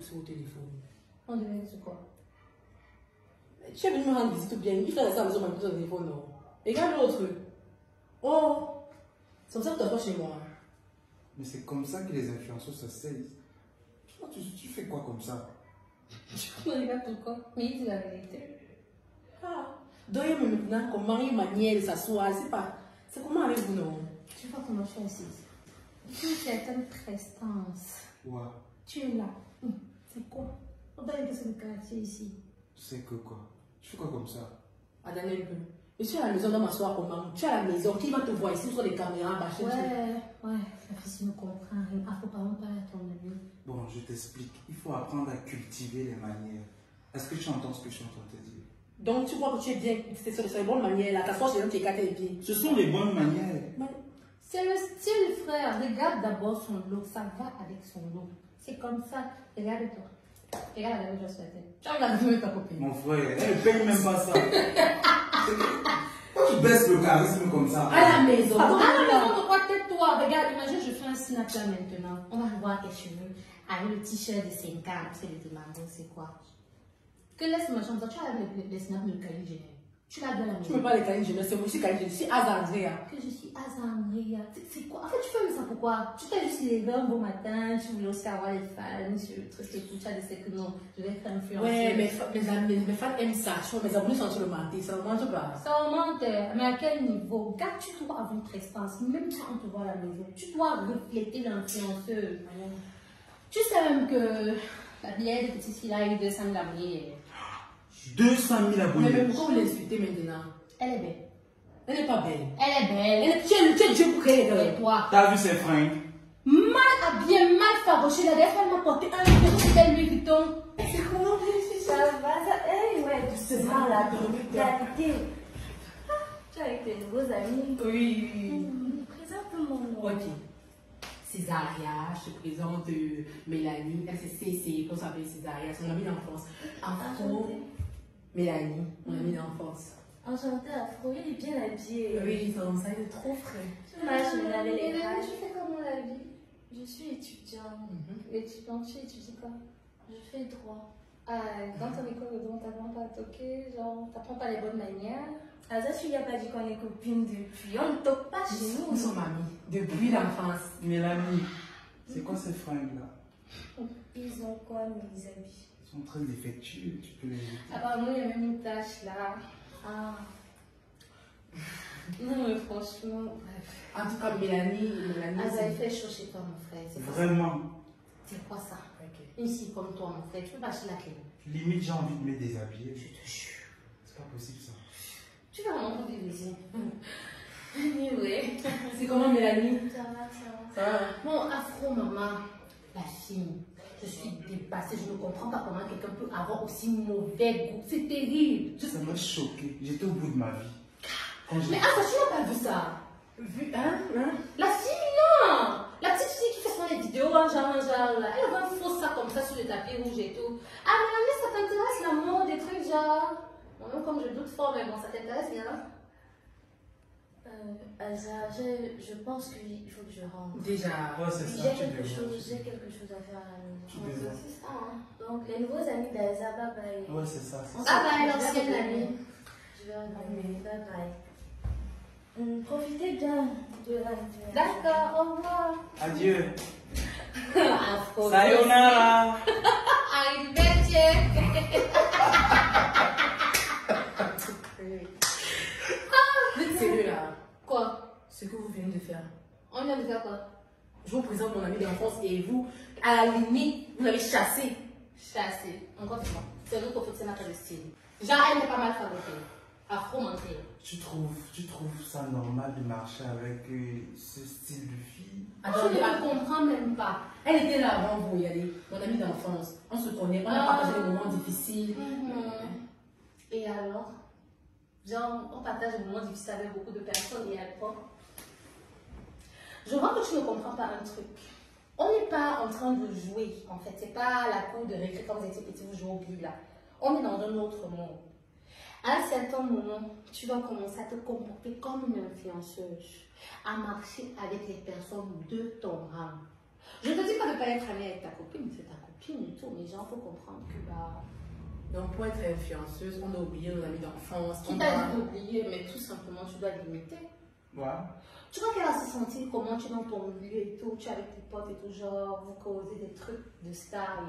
sur au téléphone. On devait être sur quoi? Tu es venu me rendre visite ou bien il fait ça à la maison, sur le téléphone, non? Regarde l'autre. Oh! C'est comme ça que tu as chez moi. Mais c'est comme ça que les influenceurs se saisissent. Tu fais quoi comme ça? Je ne regarde pourquoi. Mais il dit la vérité. Ah! Donc, maintenant, comment il manière de s'asseoir, c'est pas. C'est comment avec vous, non? Tu vois comment je suis assise. J'ai une certaine prestance. Ouais. Tu es là. C'est quoi? On va aller sur le quartier ici. C'est que quoi? Tu fais quoi comme ça? Attendez un peu. Je suis à la maison, dans m'asseoir comment? Tu es à la maison, qui va te voir ici sur les caméras, machin. Ouais, la fille ne comprend rien. Ah, faut pas en parler à ton ami. Bon, je t'explique. Il faut apprendre à cultiver les manières. Est-ce que tu entends ce que je suis en train de te dire? Donc, tu crois que tu es bien, c'est sur les bonnes manières, là, t'assois chez l'homme, tu écartes les pieds. Ce sont les bonnes manières. C'est le style, frère. Regarde d'abord son look. Ça va avec son look. C'est comme ça. Regarde-toi. Regarde la même chose sur la tête. Tu regardes même ta copine. Mon frère, elle ne paye même pas ça. Tu baisses le charisme comme ça. À la maison. À la maison, pourquoi tais-toi? Regarde, imagine, je fais un Snapchat maintenant. On va voir tes cheveux avec le t-shirt de 5 ans. Parce que les demandeurs, c'est quoi? Que laisse ma chambre. Tu as les snaps de Kylie Jenner. Tu l'as dans la maison. Tu ne peux pas les Kylie Jenner, c'est moi aussi Kylie Jenner. Je suis Azandrea. Que je suis Azandrea. C'est quoi? En fait, tu fais ça pourquoi? Tu t'es juste levé un beau matin, tu voulais aussi avoir les fans sur le truc et tout. Tu as dit que non, je vais être influenceuse. Ouais, mes fans aiment ça. Mes abonnés sont sur le mentir. Ça augmente pas. Ça augmente, mais à quel niveau? Regarde, tu dois avoir une prestance. Même quand on te voit à la maison, tu dois refléter l'influenceuse. Tu sais même que la vieille petite fille là a eu 200 000 abonnés. 200 000 abonnés. Mais pourquoi vous l'insultez maintenant? Elle est belle. Elle n'est pas belle. Elle est belle. Tu es Dieu pour créer Et toi? T'as vu ses fringues? Mal habillée, mal farouchée. La dernière fois, elle m'a porté un numéro de belle Louis Vuitton. C'est comment Ça va, ça. Hey, ouais, C'est ça, la ça. qualité. Tu es avec tes nouveaux amis. Oui. Présente-moi. Ok. Césaria, je te présente Mélanie. Elle c'est comment ça s'appelle Césaria, son amie d'enfance. Afro. Mélanie, mon amie d'enfance. Enchantée, Afro, il est bien habillé. Oui, ça il est trop frais. Je me lavais les bras. Tu fais comment la vie? Je suis étudiante. Étudiante, tu étudies quoi? Je fais droit. Dans ton école de droit, t'apprends pas à toquer, genre, t'apprends pas les bonnes manières. Ah, ça, tu lui as pas dit qu'on est copines depuis. On ne toque pas chez nous. Nous sommes amis depuis l'enfance. Mélanie, c'est quoi ces fringues là? Ils ont quoi, mes habits? Ils sont très défectueux, tu peux les éviter. Apparemment, il y a même une tâche là. Ah. Non, mais franchement, bref. En tout cas, Mélanie. Ça fait chaud chez toi, mon frère. C'est quoi ça? Vraiment. C'est quoi ça? Ok. Une fille comme toi, mon frère, tu peux pas acheter la clé. Limite, j'ai envie de me déshabiller. Je te jure. C'est pas possible ça. Tu vas vraiment vivre ici. Anyway. C'est comment Mélanie? Ça va, ça va. Ça va? Bon, Afro, maman, la fille, je suis dépassée. Je ne comprends pas comment quelqu'un peut avoir aussi mauvais goût. C'est terrible. Ça m'a choqué. J'étais au bout de ma vie. Mais Afro, tu n'as pas vu ça? Vu, La fille, non! La petite fille qui fait son vidéos en genre, là. Elle va faux ça comme ça sur le tapis rouge et tout. Ah, mais ça t'intéresse la mode, des trucs genre. Bon, comme je doute fort, mais bon, ça t'intéresse bien. Elsa, je pense qu'il faut que je rentre. Déjà. Ouais, c'est ça. J'ai quelque chose à faire à la maison. Tu devrais. C'est ça, hein. Donc, les nouveaux amis d'Elsa, bye bye. Ouais, c'est ça. C'est ça. Bye bye, l'ancienne amie. Je vais revenir. Bye bye. Profitez bien de la vie. D'accord, au revoir. Adieu. Afro. Sayonara. Arrivederci. Vous êtes sérieux là? Quoi? Ce que vous venez de faire. On vient de faire quoi? Je vous présente mon ami d'enfance et vous, à la limite, vous l'avez chassé. Chassé. Encore une fois. C'est nous qu'on fait notre style. Genre, elle n'est pas mal fabriquée. Afro mentir. Tu trouves ça normal de marcher avec ce style de fille? Je ne la comprends même pas. Elle était là avant vous, Yali, mon ami d'enfance. On se connaît, on a partagé des moments difficiles. Et alors? Genre, on partage des moments difficiles avec beaucoup de personnes et alors? Je vois que tu ne comprends pas un truc. On n'est pas en train de jouer, en fait. C'est pas la cour de récré quand vous étiez petit, vous jouez au billes là. On est dans un autre monde. À un certain moment, tu vas commencer à te comporter comme une influenceuse, à marcher avec les personnes de ton rang. Je ne te dis pas de ne pas être amie avec ta copine, c'est ta copine et tout, mais genre, il faut comprendre que bah. Donc, pour être influenceuse, on a oublié nos amis d'enfance. Qui t'a dit d'oublier, mais tout simplement, tu dois limiter. Ouais. Tu vois qu'elle va se sentir comment tu es dans ton milieu et tout, tu es avec tes potes et tout, genre, vous causez des trucs de star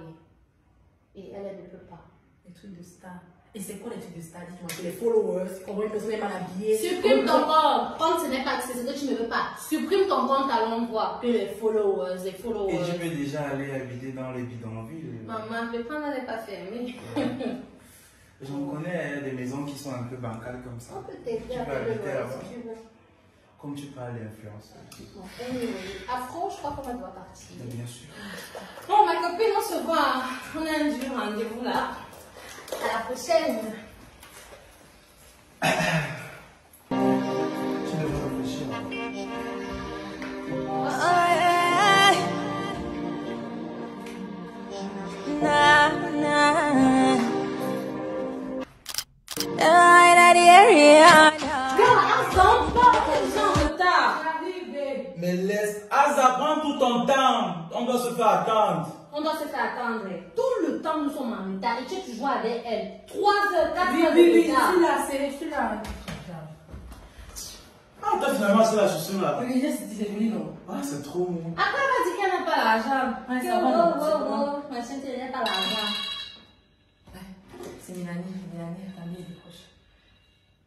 et elle ne peut pas. Les trucs de star. Et c'est quoi les trucs de star? Dis-moi, c'est les followers, comment une personne est mal habillée. Supprime ton compte. Quand ce n'est pas c'est ce que tu ne veux pas. Supprime ton compte à l'endroit. Puis les followers. Et je peux déjà aller habiter dans les bidonvilles. Maman, le plan n'est pas fermé. J'en connais des maisons qui sont un peu bancales comme ça. On peut t'aider Tu à peux faire le habiter là-bas. reste si tu veux. Comme tu parles d'influence. Afro, je crois qu'on doit partir. Bien sûr. Bon, ma copine, on se voit. On a un dur rendez-vous là. À la prochaine. Tu devrais réfléchir. Mais laisse, Asa, prends tout ton temps. On doit se faire attendre. On doit se faire attendre. Tout le temps, nous sommes en retard. Et tu joues avec elle. 3 heures, 4 heures Oui, de je retard. suis là, je suis là. Ah, toi finalement, c'est la chaussure là. Oui, déjà, c'est joli, non? Ah, c'est trop mou. Après, elle m'a dit qu'elle n'a pas l'argent. Ouais, Que ça va, ma chérie, elle n'a pas l'argent. C'est Mélanie, famille, des proches.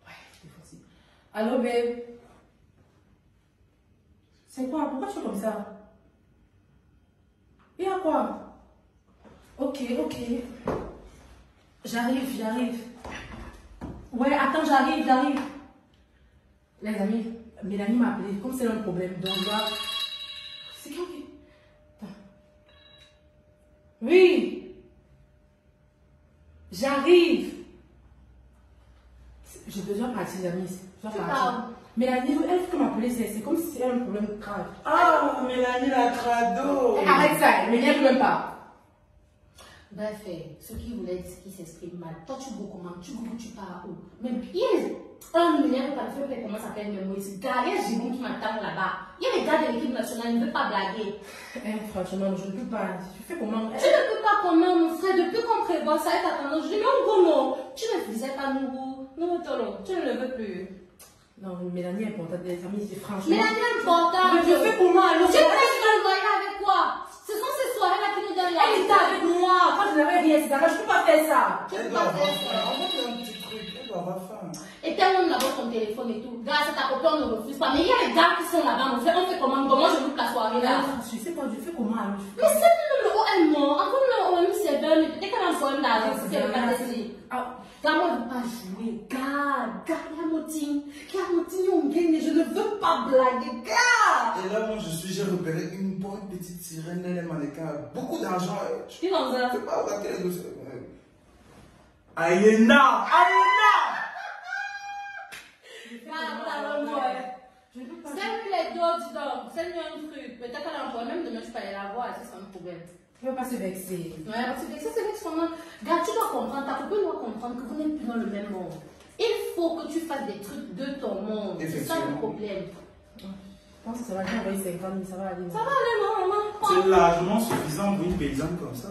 Ouais, c'est possible. Allô, babe? C'est quoi? Pourquoi tu es comme ça? Il y a quoi? Ok. J'arrive. Ouais, attends, j'arrive. Les amis, Mélanie m'a appelé. Comme c'est un problème, donc là. C'est qui? Attends. Oui. J'arrive. J'ai besoin de partir, les amis. Je dois partir. Mélanie, elle peut m'appeler, c'est comme si c'était un problème grave. Ah, Mélanie la crado. Arrête ça, elle m'énerve même pas. Bref, ce qui voulait dire qui s'exprime mal. Toi, tu go comment? Tu go, tu pars où? Même pire, un milliard par le fait comment ça s'appelle le Moïse. Gars, il y a Jérôme qui m'attend là-bas. Il y a les gars de l'équipe nationale, il ne veut pas blaguer. Franchement, je ne peux pas. Tu fais comment? Tu ne peux pas comment, mon frère, depuis qu'on prévoit ça et t'attendons. Je dis, non, go, non. Tu ne faisais pas nous, tu ne le veux plus. Non, Mélanie est importante, les amis, c'est franchement. Mélanie est importante. Mais je fais comment alors? Tu peux le voyer avec quoi? Ce sont ces soirées-là qui nous donnent la. Elle était avec moi. Quand je n'avais rien, etc. Je ne peux pas faire ça. Tu Elle peux doit pas avoir faire faim. ça. On va faire un petit truc. Elle doit avoir faim. Et tellement nous avons ton téléphone et tout. Grâce à ta copine, on ne refuse pas. Mais il y a les gars qui sont là-bas. On fait comment? Comment je loupe la soirée là? Je sais pas, je fais comment alors? Mais c'est le OM, encore le OM, c'est bien. Peut-être qu'elle a un problème d'argent. C'est le cas de dire. Gars, moi, je ne veux pas jouer. Gars, il y a Motine. On gagne. Je ne veux pas blaguer. Gars! Et là, moi, j'ai repéré une bonne petite sirène, elle est mannequin, beaucoup d'argent. Tu dans un. Je peux pas rater les dossiers. Ayena! Send-lui les dos, dis donc. Send-lui un truc. Peut-être qu'elle a un problème. Même demain, tu peux aller la voir. C'est un problème. Tu ne peux pas se vexer. Ouais, parce que ça, c'est extrêmement. Gars, tu dois comprendre. Ta copine doit comprendre que vous n'êtes plus dans le même monde. Il faut que tu fasses des trucs de ton monde. C'est ça le problème. Je pense que ça va bien envoyer 50 000, ça va aller. Ça va aller, non, maman? C'est largement suffisant pour une paysanne comme ça.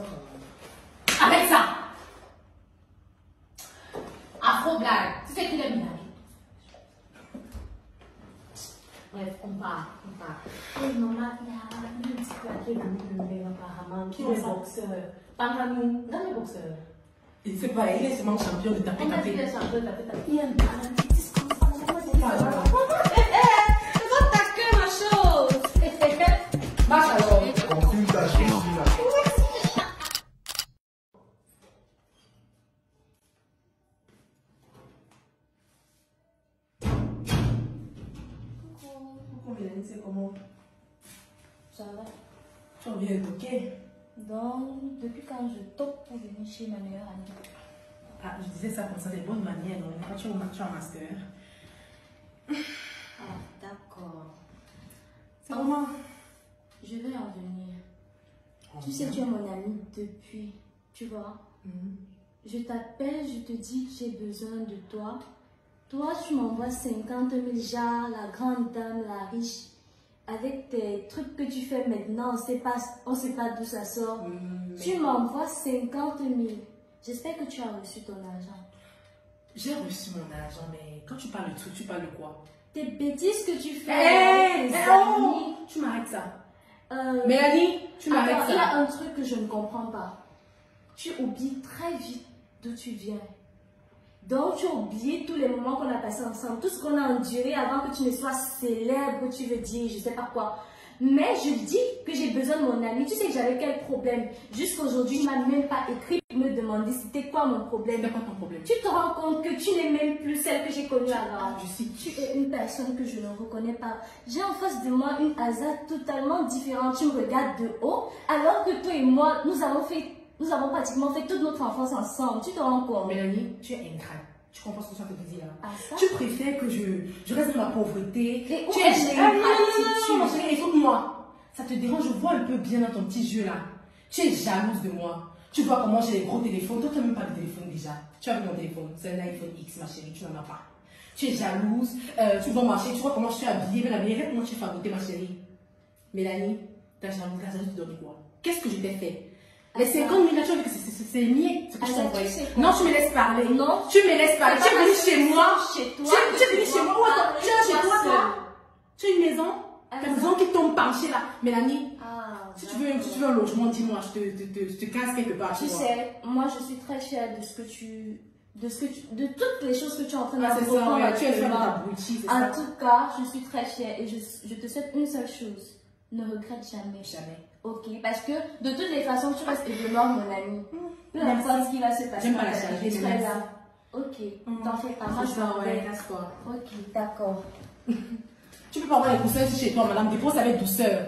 Avec ça! Afro blague. Tu sais qu'il aime bien. Bref, on part. Et maman, il y a un petit peu à qui est apparemment. Qui est le boxeur? Parle-nous. Dans le boxeur. Il ne sait pas, il est seulement champion de taper. On a dit qu'il est champion de taper. Il y a un paralytique comme ça. C'est pas ta queue, ma chose. Marche alors. Conclue ta chose là. Coucou Mélanie, c'est comment? Ça va. Tu reviens de toquer. Donc, depuis quand je toque pour venir chez ma meilleure amie? Ah, je disais ça comme ça, des bonnes manières, non? Quand tu es en master. Ah, d'accord. C'est comment? Je vais en venir. Tu sais, tu es mon amie depuis, tu vois. Je t'appelle, je te dis que j'ai besoin de toi. Toi, tu m'envoies 50 000 genre, la grande dame, la riche. avec tes trucs que tu fais maintenant, on sait pas d'où ça sort. Tu m'envoies 50 000. J'espère que tu as reçu ton argent. J'ai reçu mon argent, mais quand tu parles de trucs, tu parles de quoi? Tes bêtises que tu fais Hey, avec tes oh, amis. tu m'arrêtes ça. Mélanie, tu m'arrêtes Attends, ça. il y a un truc que je ne comprends pas. Tu oublies très vite d'où tu viens. Donc, tu as oublié tous les moments qu'on a passés ensemble, tout ce qu'on a enduré avant que tu ne sois célèbre, tu veux dire, je sais pas quoi. Mais je dis que j'ai besoin de mon ami. Tu sais que j'avais quel problème? Jusqu'aujourd'hui, il ne m'a même pas écrit pour me demander c'était quoi mon problème. C'est quoi ton problème? Tu te rends compte que tu n'es même plus celle que j'ai connue avant. Je sais. Tu es une personne que je ne reconnais pas. J'ai en face de moi une Aza totalement différente. Tu me regardes de haut, alors que toi et moi, nous avons pratiquement fait toute notre enfance ensemble. Tu te rends compte? Mélanie, tu es ingrate. Tu comprends ce que je suis en train de te dire là? Ah, ça? Tu préfères que je reste dans ma pauvreté. Et où Tu est es l'ingratitude? non, chérie, écoute-moi. Ça te dérange, je vois un peu bien dans ton petit jeu là. Tu es jalouse de moi. Tu vois comment j'ai les gros téléphones. Toi, tu n'as même pas de téléphone déjà. Tu as vu mon téléphone. C'est un iPhone X, ma chérie. Tu n'en as pas. Tu es jalouse. Tu vas marcher. Tu vois comment je suis habillée. Mais la meilleure, comment tu es fabriquée, ma chérie. Mélanie, ta jalousie te donne quoi? Qu'est-ce que je t'ai fait? Les 50 000 là, tu vois que c'est niais. Ce que je t'envoie. Non, tu me laisses parler. Non. Tu me laisses parler. Tu es venue chez moi. Chez toi. Tu es venue chez moi. Attends, tu es chez toi, toi. Tu as une maison. T'as une maison qui tombe penchée là. Mélanie, si tu veux un logement, dis-moi, je te casse quelque part. Tu sais, moi je suis très fière de de toutes les choses que tu es en train de faire. C'est ça, ouais, tu es vraiment abruti. En tout cas, je suis très fière et je te souhaite une seule chose. Ne regrette jamais. Jamais. Ok, parce que de toutes les façons, tu restes évidemment mon ami. Peu importe ce qui va se passer. J'aime pas la charger, je serai là. Ok, t'en fais pas. Moi je m'en vais. Casse-toi. Ok, d'accord. Tu peux pas avoir les coussins chez toi, madame. Dépose avec douceur.